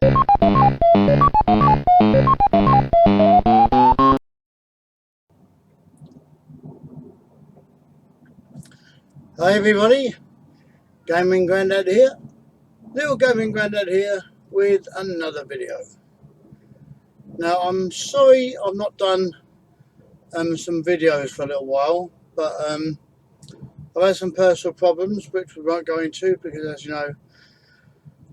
Hi everybody, Gaming Grandad here, little Gaming Grandad here with another video. Now I'm sorry I've not done some videos for a little while, but I've had some personal problems which we won't go into because, as you know,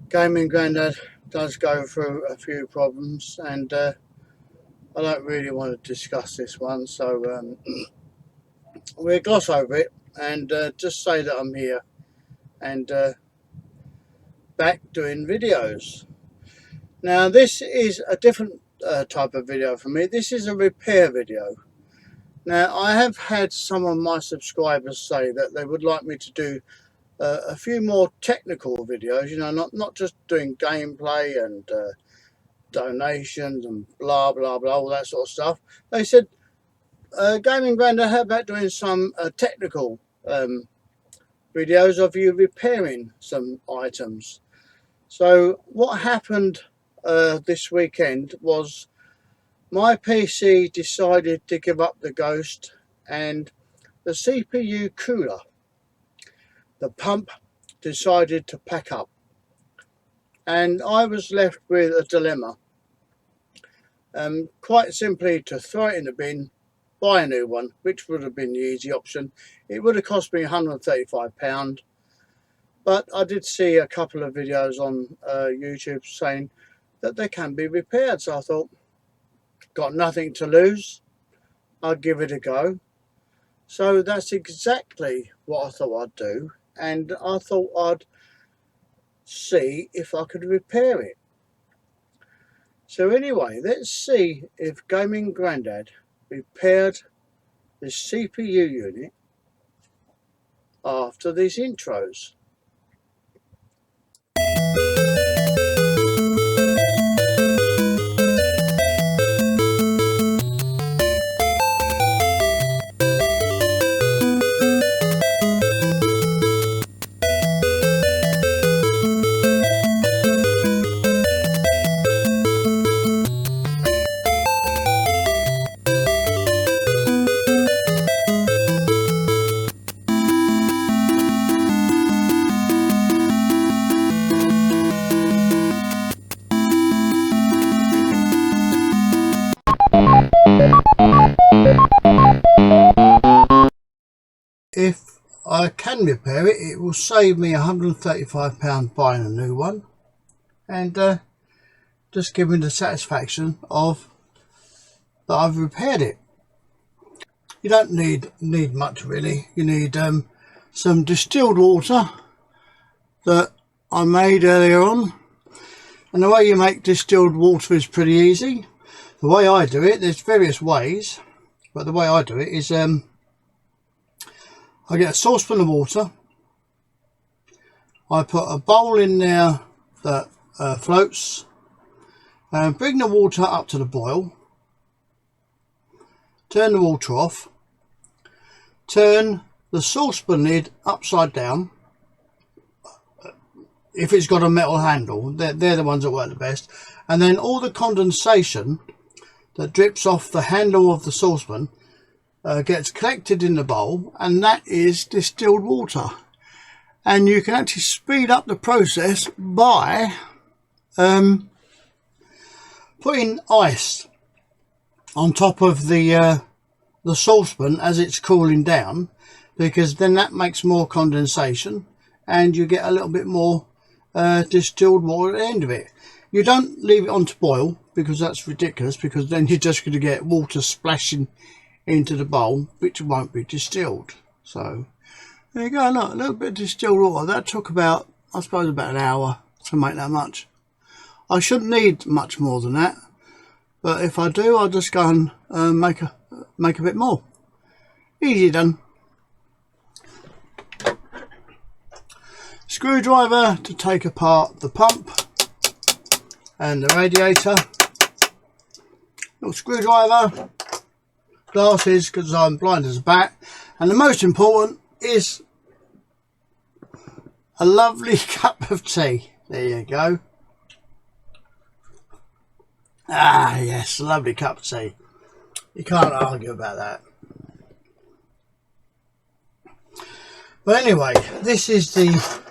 Gaming Grandad does go through a few problems, and I don't really want to discuss this one, so we'll gloss over it and just say that I'm here and back doing videos. Now this is a different type of video for me. This is a repair video. Now I have had some of my subscribers say that they would like me to do a few more technical videos, you know, not just doing gameplay and donations and blah blah blah, all that sort of stuff. They said, Gaming Grandad, how about doing some technical videos of you repairing some items? So what happened this weekend was my PC decided to give up the ghost, and the CPU cooler, the pump, decided to pack up, and I was left with a dilemma. Quite simply to throw it in the bin, buy a new one, which would have been the easy option. It would have cost me £135, but I did see a couple of videos on YouTube saying that they can be repaired, so I thought, got nothing to lose, I'll give it a go. So that's exactly what I thought I'd do, and I thought I'd see if I could repair it. So anyway, let's see if Gaming Grandad repaired the CPU unit after these intros. If I can repair it, it will save me £135 buying a new one, and just give me the satisfaction of that I've repaired it. You don't need much really. You need some distilled water that I made earlier on, and the way you make distilled water is pretty easy. The way I do it, there's various ways, but the way I do it is I get a saucepan of water, I put a bowl in there that floats, and bring the water up to the boil, turn the water off, turn the saucepan lid upside down. If it's got a metal handle, they're the ones that work the best, and then all the condensation that drips off the handle of the saucepan gets collected in the bowl, and that is distilled water. And you can actually speed up the process by putting ice on top of the saucepan as it's cooling down, because then that makes more condensation and you get a little bit more distilled water at the end of it. You don't leave it on to boil, because that's ridiculous, because then you're just going to get water splashing into the bowl which won't be distilled. So there you go, look, a little bit of distilled water. That took about, I suppose, about an hour to make that much. I shouldn't need much more than that, but if I do, I'll just go and make a bit more. Easy done. Screwdriver to take apart the pump and the radiator. Little screwdriver. Glasses, because I'm blind as a bat, and the most important is a lovely cup of tea. There you go. Ah, yes, lovely cup of tea. You can't argue about that. But anyway, this is the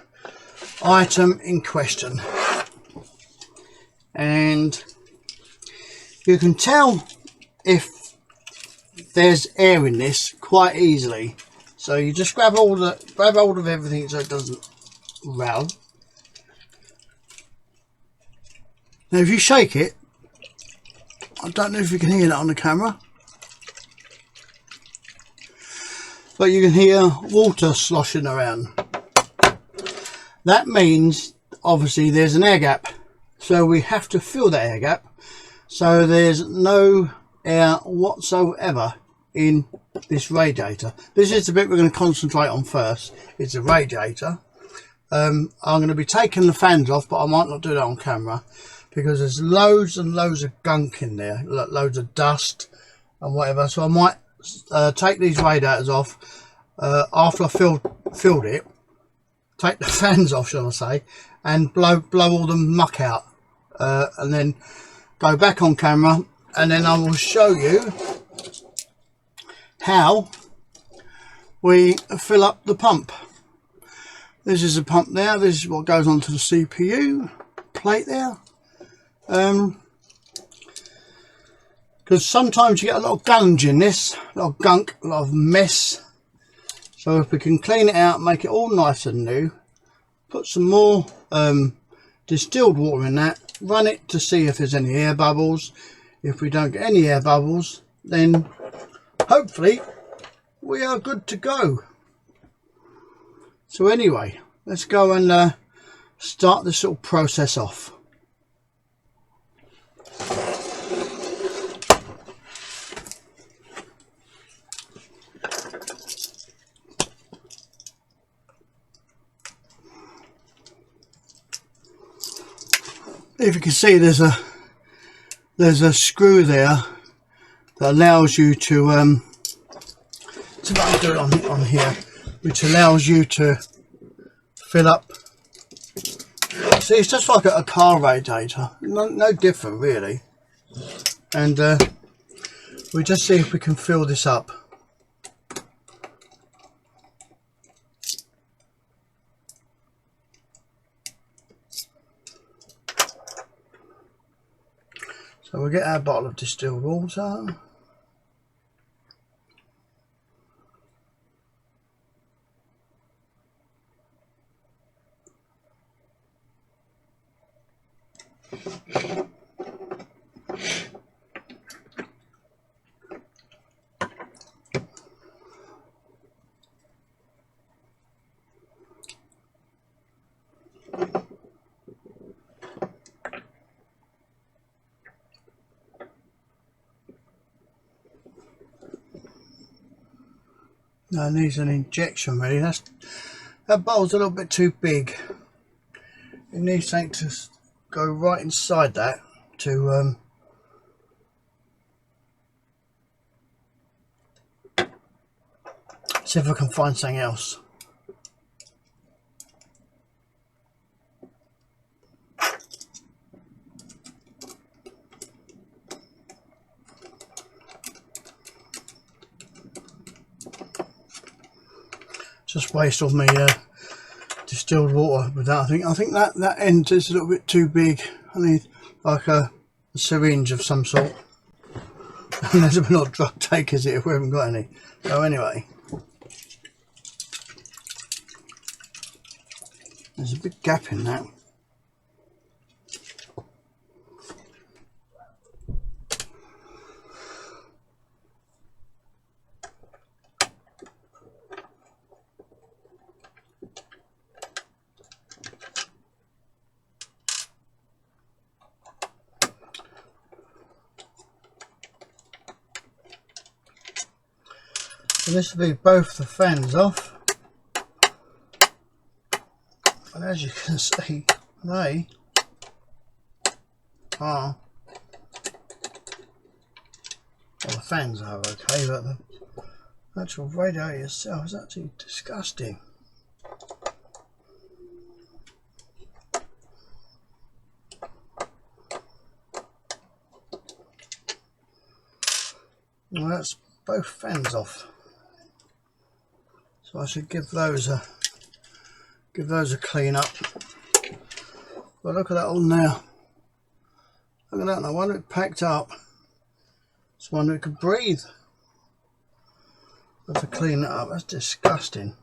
item in question. And you can tell if there's air in this quite easily. So you just grab hold of everything so it doesn't rattle. Now if you shake it, I don't know if you can hear that on the camera, but you can hear water sloshing around. That means obviously there's an air gap, so we have to fill that air gap so there's no air whatsoever in this radiator. This is the bit we're going to concentrate on first. It's a radiator. I'm going to be taking the fans off, but I might not do that on camera because there's loads and loads of gunk in there, loads of dust and whatever. So I might take these radiators off after I filled it, take the fans off, shall I say, and blow all the muck out, and then go back on camera, and then I will show you how we fill up the pump. This is a pump there. This is what goes onto the CPU plate there. Because sometimes you get a lot of gunge in this, a lot of gunk, a lot of mess. So if we can clean it out, make it all nice and new, put some more distilled water in that, run it to see if there's any air bubbles. If we don't get any air bubbles, then hopefully we are good to go. So anyway, let's go and start this little process off. If you can see, there's a screw there that allows you to so I'll do it on here, which allows you to fill up. See, it's just like a car radiator, no different really. And we just see if we can fill this up. So we'll get our bottle of distilled water. Now it needs an injection really. That bottle's a little bit too big. It needs something to go right inside that to see if I can find something else. Just waste of me distilled water with that. I think that end is a little bit too big. I need like a syringe of some sort. Unless we're not drug takers here, we haven't got any. So anyway, there's a big gap in that. So this will be both the fans off, and as you can see, they are, well, the fans are okay, but the actual radiator itself is actually disgusting. Well, that's both fans off, so I should give those a clean up. But look at that one now. Look at that, no wonder it packed up. It's one that could breathe. I have to clean that up. That's disgusting.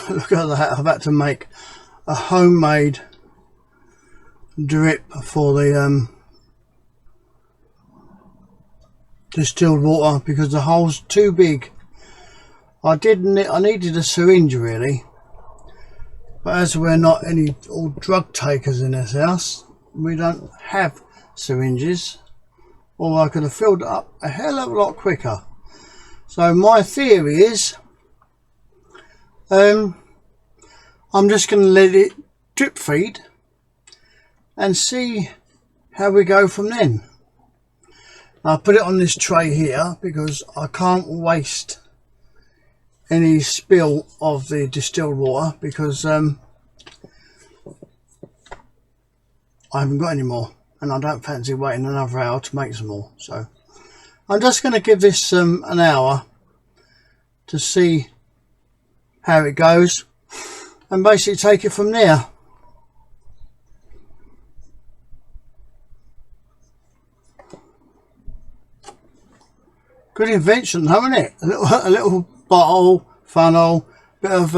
Look at that, I've had to make a homemade drip for the distilled water because the hole's too big. I needed a syringe really, but as we're not any all drug takers in this house, we don't have syringes, or I could have filled it up a hell of a lot quicker. So my theory is I'm just going to let it drip feed and see how we go from then. I'll put it on this tray here because I can't waste any spill of the distilled water because I haven't got any more and I don't fancy waiting another hour to make some more. So I'm just going to give this an hour to see how it goes and basically take it from there. Good invention, haven't it? A little bottle, funnel, bit of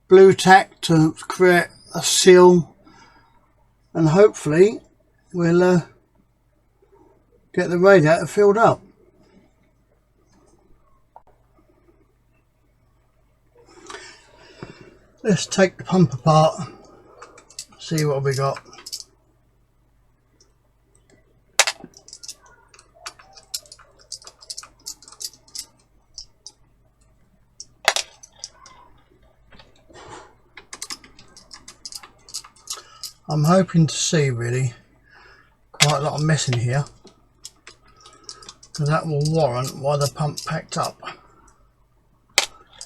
blue tack to create a seal, and hopefully we'll get the radiator filled up. Let's take the pump apart, see what we got. I'm hoping to see really quite a lot of mess in here, because that will warrant why the pump packed up.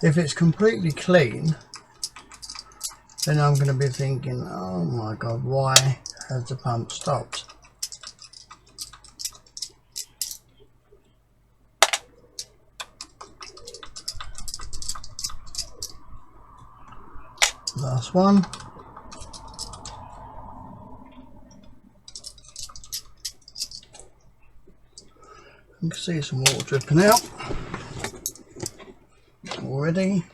If it's completely clean, then I'm going to be thinking, oh my god, why has the pump stopped? Last one. You can see some water dripping out already.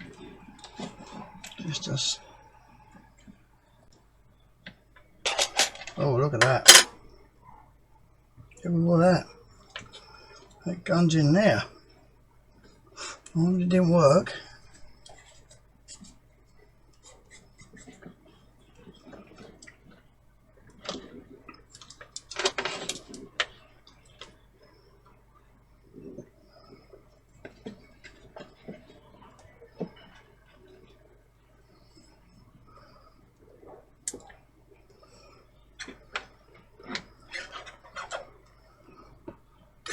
Just oh, look at that. Give me more of that. That gun's in there. Oh, it didn't work.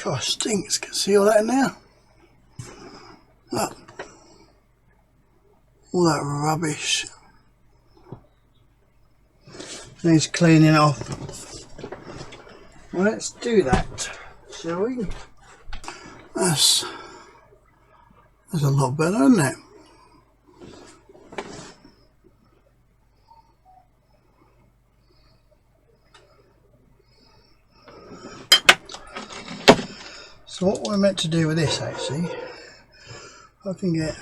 Gosh, stinks. Can see all that in there? Look. All that rubbish. Needs cleaning off. Well, let's do that, shall we? That's a lot better, isn't it? So what we're meant to do with this, actually, I can get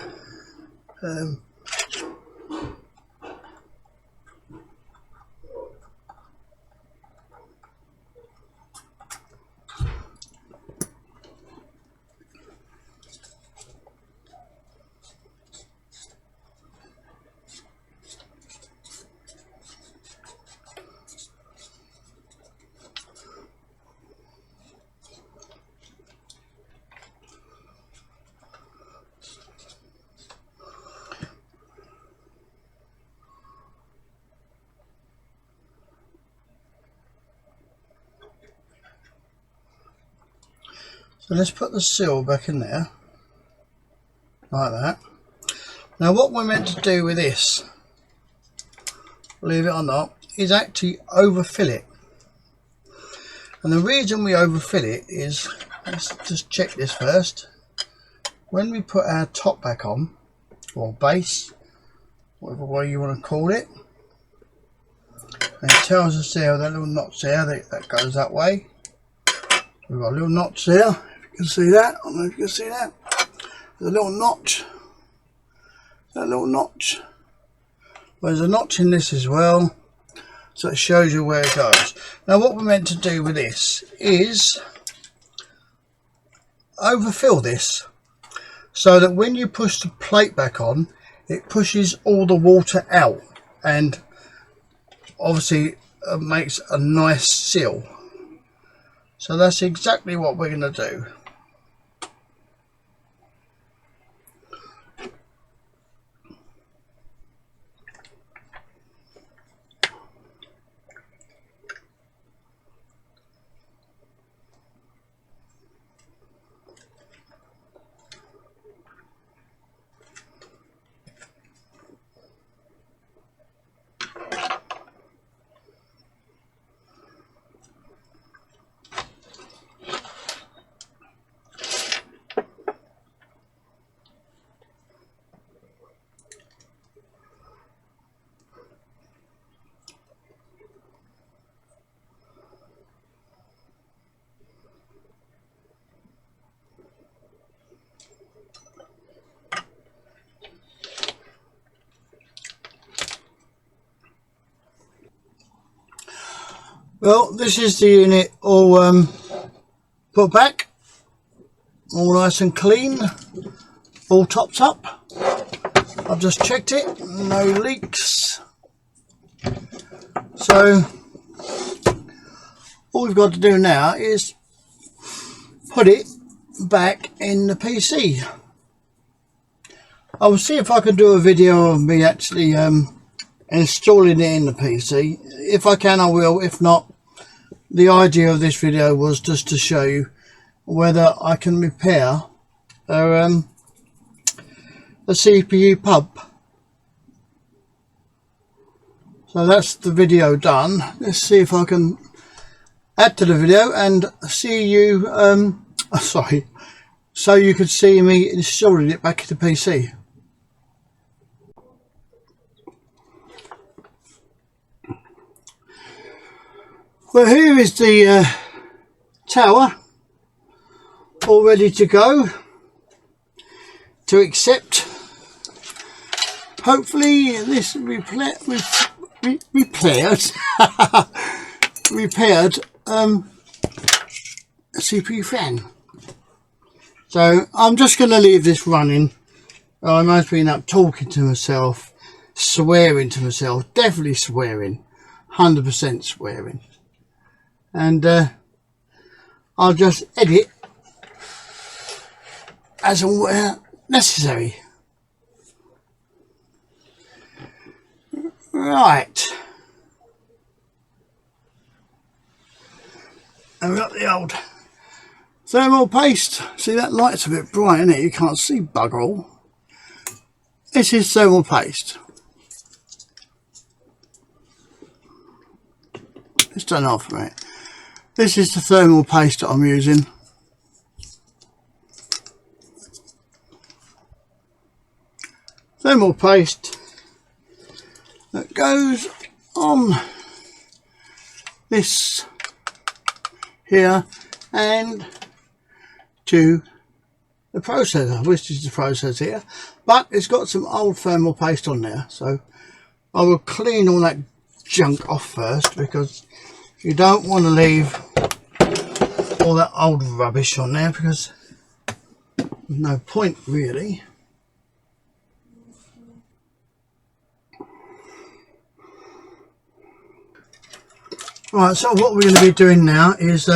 So let's put the seal back in there, like that. Now what we're meant to do with this, believe it or not, is actually overfill it. And the reason we overfill it is, let's just check this first. When we put our top back on, or base, whatever way you want to call it, and it tells us there, that little notch there, that goes that way. We've got a little notch there, if you can see that. I don't know if you can see that. There's a little notch. That little notch. Well, there's a notch in this as well, so it shows you where it goes. Now what we're meant to do with this is overfill this, so that when you push the plate back on, it pushes all the water out, and obviously makes a nice seal. So that's exactly what we're going to do. Well, this is the unit all put back, all nice and clean, all topped up. I've just checked it, no leaks. So all we've got to do now is put it back in the PC. I will see if I can do a video of me actually installing it in the PC. If I can, I will. If not, the idea of this video was just to show you whether I can repair a CPU pump. So that's the video done. Let's see if I can add to the video and see you sorry, so you could see me installing it back to the PC. Well, here is the tower, all ready to go, to accept. Hopefully this repaired CPU fan. So I'm just going to leave this running. I must be up talking to myself, swearing to myself, definitely swearing, 100% swearing. And I'll just edit as and where necessary. Right. And we've got the old thermal paste. See, that light's a bit bright, isn't it? You can't see bugger all. This is thermal paste. Let's turn it off a minute. This is the thermal paste that I'm using. Thermal paste that goes on this here and to the processor, which is the processor here, but it's got some old thermal paste on there, so I will clean all that junk off first, because you don't want to leave all that old rubbish on there, because there's no point really. Right, so what we're going to be doing now is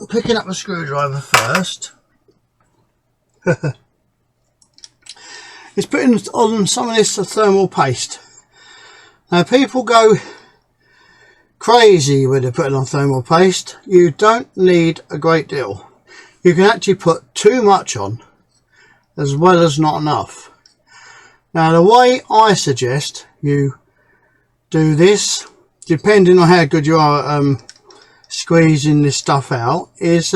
picking up a screwdriver first. It's putting on some of this thermal paste. Now people go crazy when you're putting on thermal paste. You don't need a great deal. You can actually put too much on as well as not enough. Now the way I suggest you do this, depending on how good you are at squeezing this stuff out, is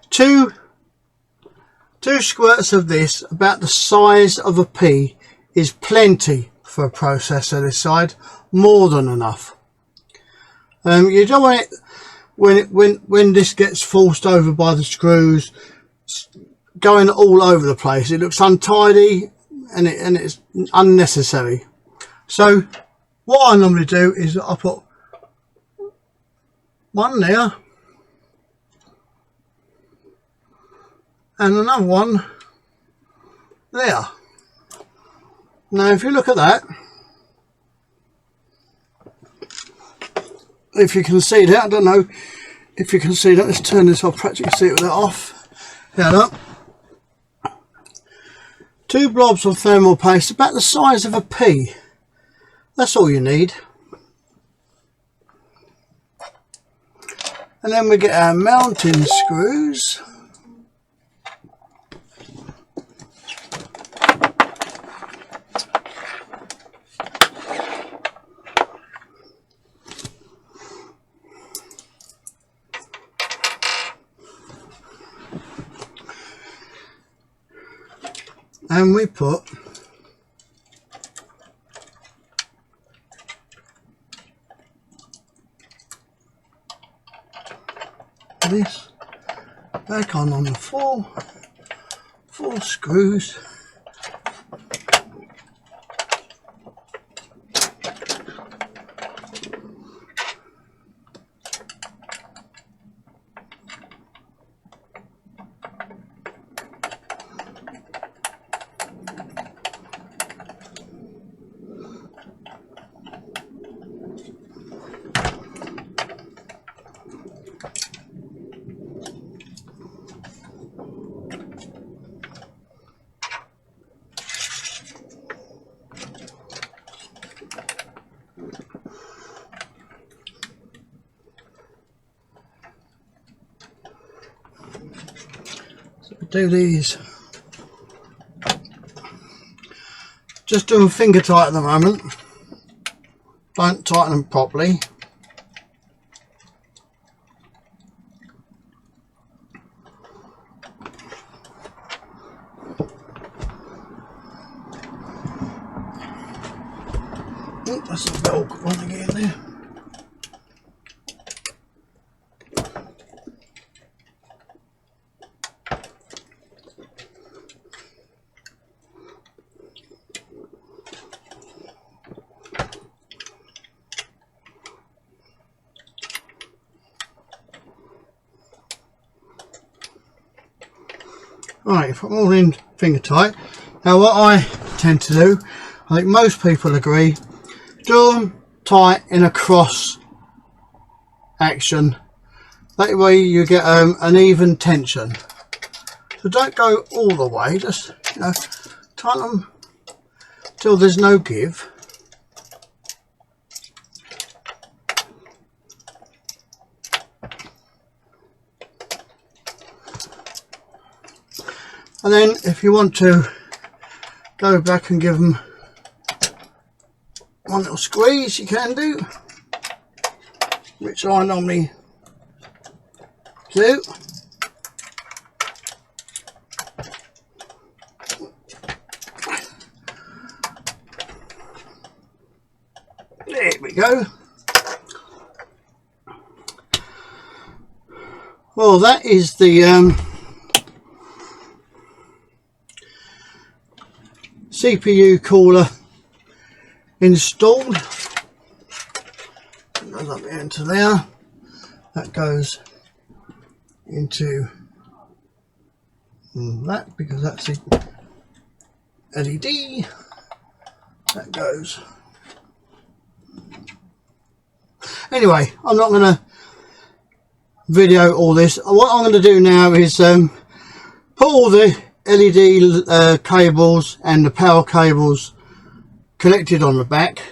two squirts of this about the size of a pea is plenty for a processor this side, more than enough. You don't want it when this gets forced over by the screws going all over the place. It looks untidy and it's unnecessary. So what I normally do is I put one there and another one there. Now if you look at that, if you can see that, I don't know if you can see that, let's turn this off, practically see it with that off. Here, look. Two blobs of thermal paste about the size of a pea. That's all you need. And then we get our mounting screws. And we put this back on the four screws. Do these, just do them finger tight at the moment, don't tighten them properly. Oh, that's a bit awkward one to get in there. Right, if I'm all in finger tight. Now what I tend to do, I think most people agree, do them tight in a cross action. That way you get an even tension. So don't go all the way, just, you know, tighten them till there's no give. And then if you want to go back and give them one little squeeze, you can do, which I normally do. There we go. Well, that is the CPU cooler installed. That goes up into there. That goes into that, because that's the LED. That goes. Anyway, I'm not going to video all this. What I'm going to do now is put all the LED cables and the power cables connected on the back,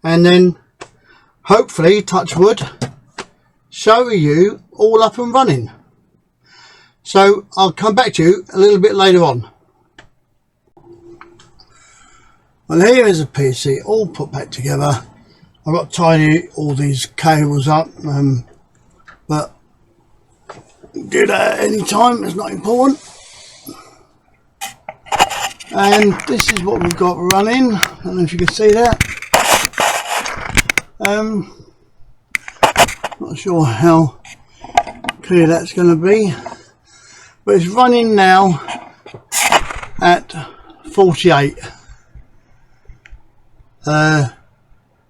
and then hopefully, touch wood, show you all up and running. So I'll come back to you a little bit later on. Well, here is a PC all put back together. I've got to tidy all these cables up, but do that at any time, it's not important. And this is what we've got running. I don't know if you can see that. Not sure how clear that's going to be, but it's running now at 48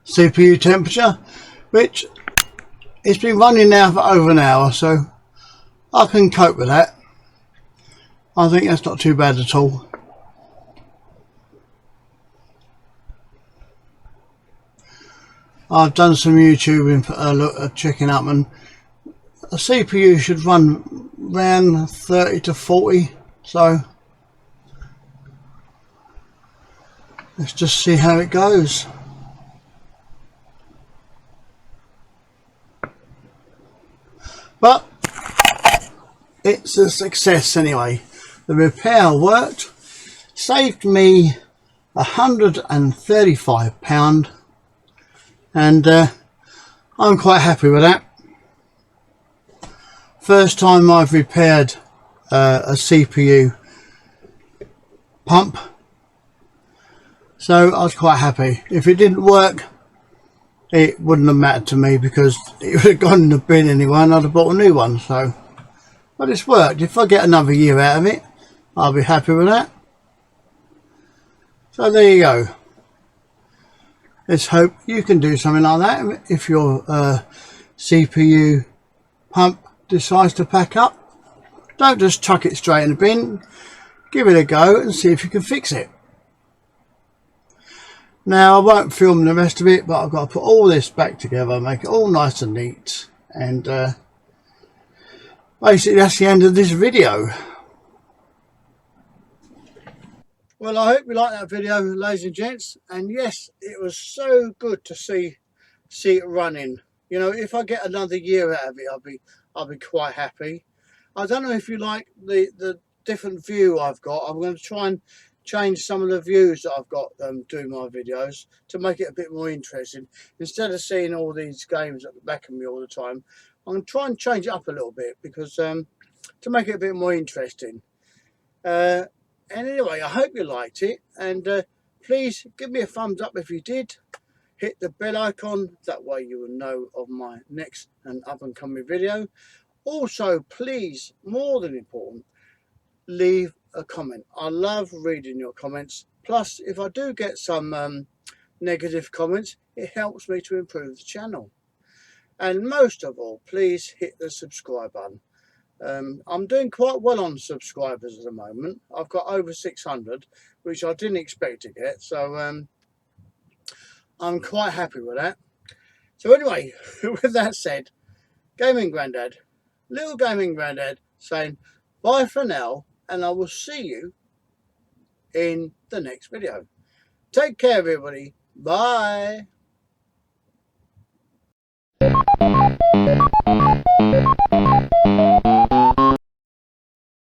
CPU temperature, which it's been running now for over an hour, so I can cope with that. I think that's not too bad at all. I've done some YouTubing for checking up, and a CPU should run around 30 to 40, so let's just see how it goes. But it's a success anyway. The repair worked, saved me £135, and I'm quite happy with that. First time I've repaired a CPU pump, so I was quite happy. If it didn't work, it wouldn't have mattered to me, because it would have gone in the bin anyway and I'd have bought a new one. So, but it's worked. If I get another year out of it, I'll be happy with that. So there you go. Let's hope you can do something like that if your CPU pump decides to pack up. Don't just chuck it straight in the bin. Give it a go and see if you can fix it. Now, I won't film the rest of it, but I've got to put all this back together, make it all nice and neat, and basically that's the end of this video. Well, I hope you liked that video, ladies and gents, and yes, it was so good to see it running. You know, if I get another year out of it, I'll be quite happy. I don't know if you like the different view I've got. I'm going to try and change some of the views that I've got doing my videos to make it a bit more interesting. Instead of seeing all these games at the back of me all the time, I'm going to try and change it up a little bit, because to make it a bit more interesting. And anyway, I hope you liked it, and please give me a thumbs up if you did. Hit the bell icon, that way you will know of my next and up and coming video. Also, please, more than important, leave a comment. I love reading your comments. Plus, if I do get some negative comments, it helps me to improve the channel. And most of all, please hit the subscribe button. I'm doing quite well on subscribers at the moment. I've got over 600, which I didn't expect to get, so I'm quite happy with that. So anyway, with that said, Gaming Grandad, Little Gaming Grandad, saying bye for now, and I will see you in the next video. Take care, everybody. Bye.